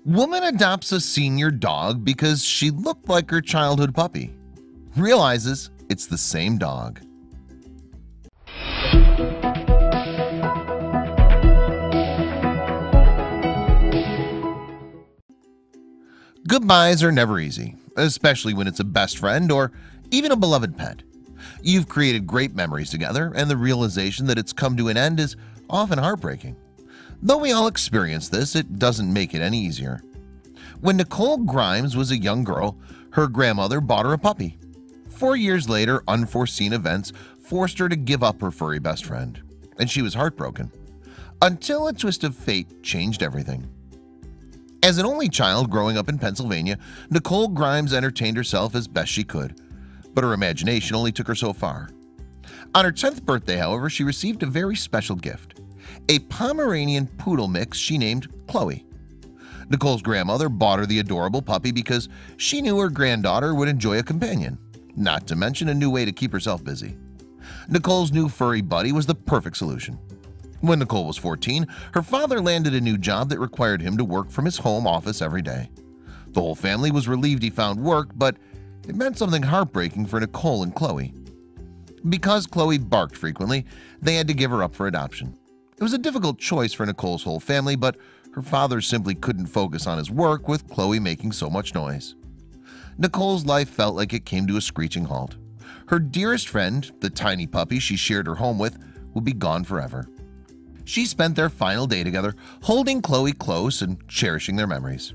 Woman adopts a senior dog because she looked like her childhood puppy. Realizes it's the same dog. Goodbyes are never easy, especially when it's a best friend or even a beloved pet. You've created great memories together, and the realization that it's come to an end is often heartbreaking. Though we all experience this, it doesn't make it any easier. When Nicole Grimes was a young girl, her grandmother bought her a puppy. 4 years later, unforeseen events forced her to give up her furry best friend, and she was heartbroken. Until a twist of fate changed everything. As an only child growing up in Pennsylvania, Nicole Grimes entertained herself as best she could, but her imagination only took her so far. On her 10th birthday, however, she received a very special gift, a Pomeranian poodle mix she named Khloe. Nicole's grandmother bought her the adorable puppy because she knew her granddaughter would enjoy a companion, not to mention a new way to keep herself busy. Nicole's new furry buddy was the perfect solution. When Nicole was 14, her father landed a new job that required him to work from his home office every day. The whole family was relieved he found work, but it meant something heartbreaking for Nicole and Khloe. Because Khloe barked frequently, they had to give her up for adoption. It was a difficult choice for Nicole's whole family, but her father simply couldn't focus on his work with Khloe making so much noise. Nicole's life felt like it came to a screeching halt. Her dearest friend, the tiny puppy she shared her home with, would be gone forever. She spent their final day together, holding Khloe close and cherishing their memories.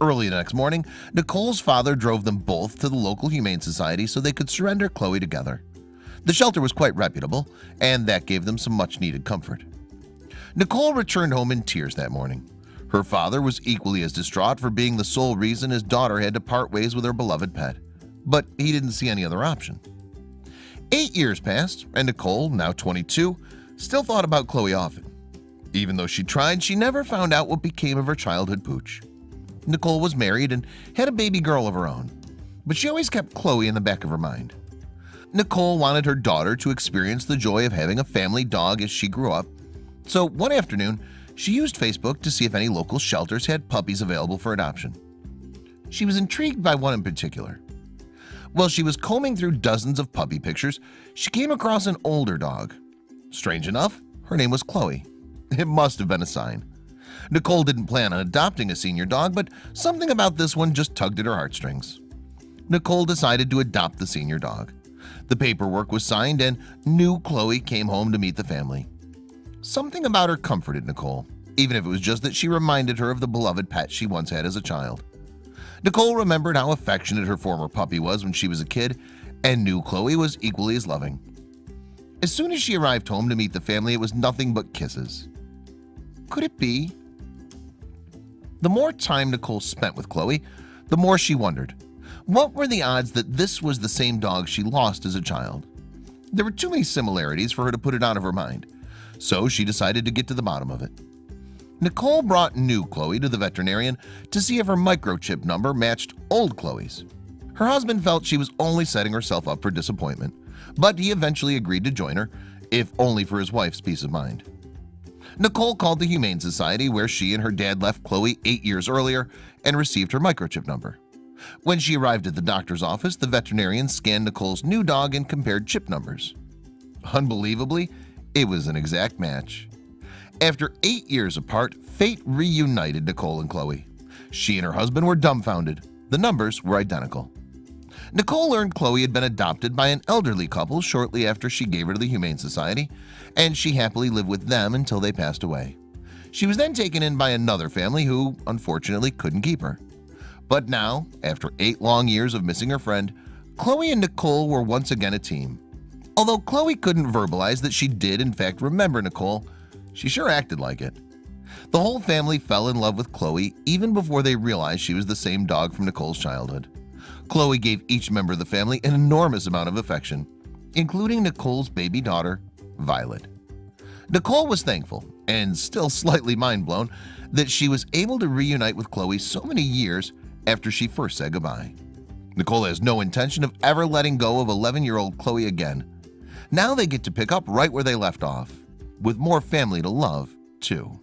Early the next morning, Nicole's father drove them both to the local Humane Society so they could surrender Khloe together. The shelter was quite reputable, and that gave them some much-needed comfort. Nicole returned home in tears that morning. Her father was equally as distraught for being the sole reason his daughter had to part ways with her beloved pet, but he didn't see any other option. 8 years passed, and Nicole, now 22, still thought about Khloe often. Even though she tried, she never found out what became of her childhood pooch. Nicole was married and had a baby girl of her own, but she always kept Khloe in the back of her mind. Nicole wanted her daughter to experience the joy of having a family dog as she grew up, so one afternoon, she used Facebook to see if any local shelters had puppies available for adoption. She was intrigued by one in particular. While she was combing through dozens of puppy pictures, she came across an older dog. Strange enough, her name was Khloe. It must have been a sign. Nicole didn't plan on adopting a senior dog, but something about this one just tugged at her heartstrings. Nicole decided to adopt the senior dog. The paperwork was signed, and new Khloe came home to meet the family. Something about her comforted Nicole, even if it was just that she reminded her of the beloved pet she once had as a child. Nicole remembered how affectionate her former puppy was when she was a kid, and knew Khloe was equally as loving. As soon as she arrived home to meet the family, it was nothing but kisses. Could it be? The more time Nicole spent with Khloe, the more she wondered, what were the odds that this was the same dog she lost as a child? There were too many similarities for her to put it out of her mind, so she decided to get to the bottom of it. Nicole brought new Khloe to the veterinarian to see if her microchip number matched old Khloe's. Her husband felt she was only setting herself up for disappointment, but he eventually agreed to join her, if only for his wife's peace of mind. Nicole called the Humane Society, where she and her dad left Khloe 8 years earlier, and received her microchip number. When she arrived at the doctor's office, the veterinarian scanned Nicole's new dog and compared chip numbers. Unbelievably, it was an exact match. After 8 years apart, fate reunited Nicole and Khloe. She and her husband were dumbfounded. The numbers were identical. Nicole learned Khloe had been adopted by an elderly couple shortly after she gave her to the Humane Society, and she happily lived with them until they passed away. She was then taken in by another family who, unfortunately, couldn't keep her. But now, after 8 long years of missing her friend, Khloe and Nicole were once again a team. Although Khloe couldn't verbalize that she did in fact remember Nicole, she sure acted like it. The whole family fell in love with Khloe even before they realized she was the same dog from Nicole's childhood. Khloe gave each member of the family an enormous amount of affection, including Nicole's baby daughter, Violet. Nicole was thankful, and still slightly mind-blown, that she was able to reunite with Khloe so many years after she first said goodbye. Nicole has no intention of ever letting go of 11-year-old Khloe again. Now they get to pick up right where they left off, with more family to love, too.